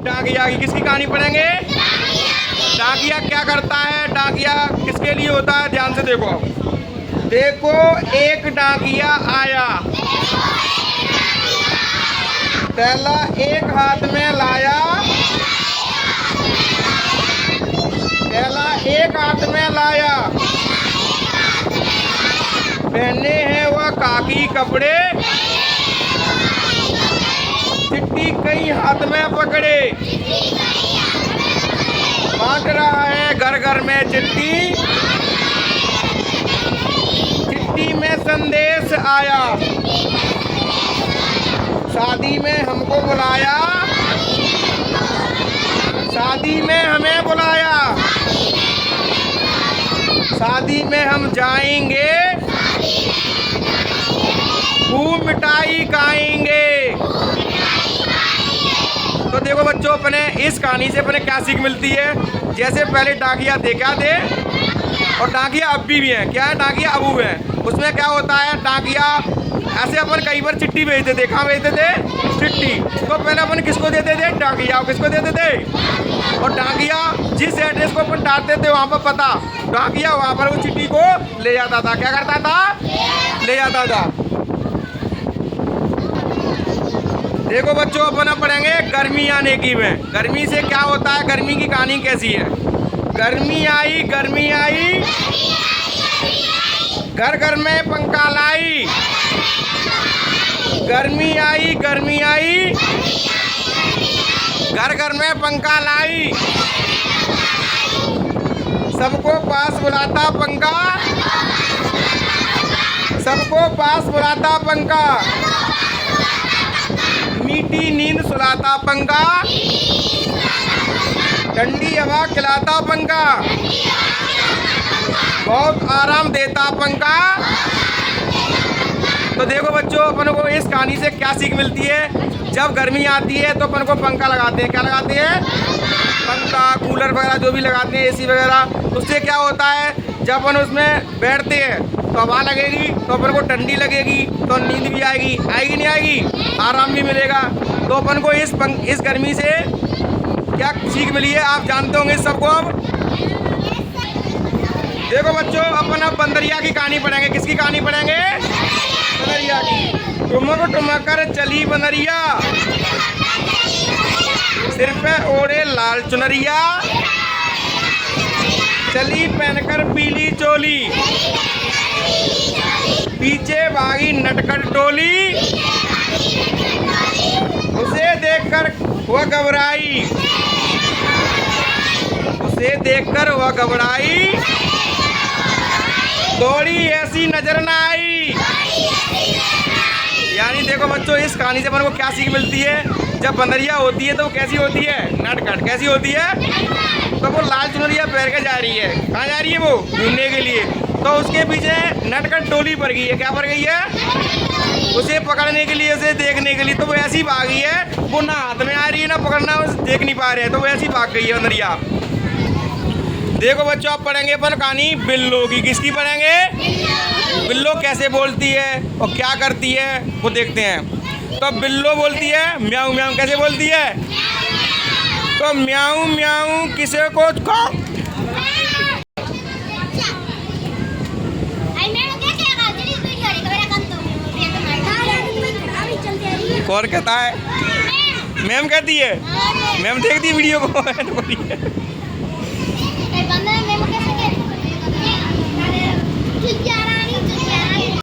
डाकिया की। किसकी कहानी पढ़ेंगे? डाकिया क्या करता है, डाकिया किसके लिए होता है, ध्यान से देखो। देखो एक डाकिया आया, थैला एक हाथ में लाया, थैला एक हाथ में लाया, पहने हैं वह काकी कपड़े, चिट्ठी कई हाथ में पकड़े, बांट रहा है घर घर में चिट्ठी, चिट्ठी में संदेश आया, शादी में हमको बुलाया, शादी में हमें बुलाया, शादी में हम जाएंगे, खूब मिठाई खाएंगे। तो देखो बच्चों, अपने इस कहानी से अपने क्या सीख मिलती है। जैसे पहले डाकिया थे, क्या थे, और डाकिया अभी भी है, क्या है, डाकिया अबू है। उसमें क्या होता है, डाकिया ऐसे अपन कई बार चिट्ठी भेजते थे, कहाँ भेजते थे, चिट्ठी। तो पहले अपन किसको देते थे, डाकिया, किसको देते थे, और डाकिया जिस एड्रेस को अपन डालते थे वहाँ पर पता, डाकिया वहाँ पर उस चिट्ठी को ले जाता था। क्या करता था, ले जाता था। देखो बच्चों, अपन अब पढ़ेंगे गर्मी आने की में। गर्मी से क्या होता है, गर्मी की कहानी कैसी है। गर्मी आई, गर्मी आई, घर घर में पंखा लाई, गर्मी आई, गर्मी आई, घर घर में पंखा लाई, सबको पास बुलाता पंखा, सबको पास बुलाता पंखा, मीठी नींद सुलाता पंखा, ठंडी हवा खिलाता पंखा, बहुत आराम देता पंखा। तो देखो बच्चों, अपन को इस कहानी से क्या सीख मिलती है। जब गर्मी आती है तो अपन को पंखा लगाते हैं, क्या लगाते हैं, पंखा, कूलर वगैरह जो भी लगाते हैं, एसी वगैरह। उससे क्या होता है, जब अपन उसमें बैठते हैं तो हवा लगेगी, तो अपन को ठंडी लगेगी, तो नींद भी आएगी, आएगी नहीं आएगी, आराम भी मिलेगा। तो अपन को इस गर्मी से क्या सीख मिली है, आप जानते होंगे सबको। अब देखो बच्चों, अपन अब बंदरिया की कहानी पढ़ेंगे। किसकी कहानी पढ़ेंगे, बंदरिया की। ठुमक ठुमक कर चली बंदरिया, सिर पे ओढ़े लाल चुनरिया, चली पहनकर पीली चोली, पीछे भागी नटखट टोली, उसे देखकर वह घबराई, उसे देखकर वह घबराई, दौड़ी ऐसी नजर न आई। यानी देखो बच्चों, इस कहानी से अपन को क्या सीख मिलती है। जब बंदरिया होती है तो वो कैसी होती है, नटखट। कैसी होती है, तो वो लाल चुनरिया पहन के जा रही है, कहाँ जा रही है, वो घूमने के लिए। तो उसके पीछे नटखट टोली पड़ गई है, क्या पड़ गई है, उसे पकड़ने के लिए, उसे देखने के लिए। तो वो ऐसी भागी है, वो ना हाथ में आ रही है ना पकड़ना, उसे देख नहीं पा रहे हैं, तो वो ऐसी भाग गई है बंदरिया। देखो बच्चों, आप पढ़ेंगे अपन कहानी बिल्लो की। किसकी पढ़ेंगे, बिल्लो कैसे बोलती है और क्या करती है, वो देखते हैं। तो बिल्लो बोलती है म्याऊं म्याऊं। कैसे बोलती है, तो म्याऊं म्याऊं किसे को कौन कहता है, मैम कहती है, मैम देखती है वीडियो को।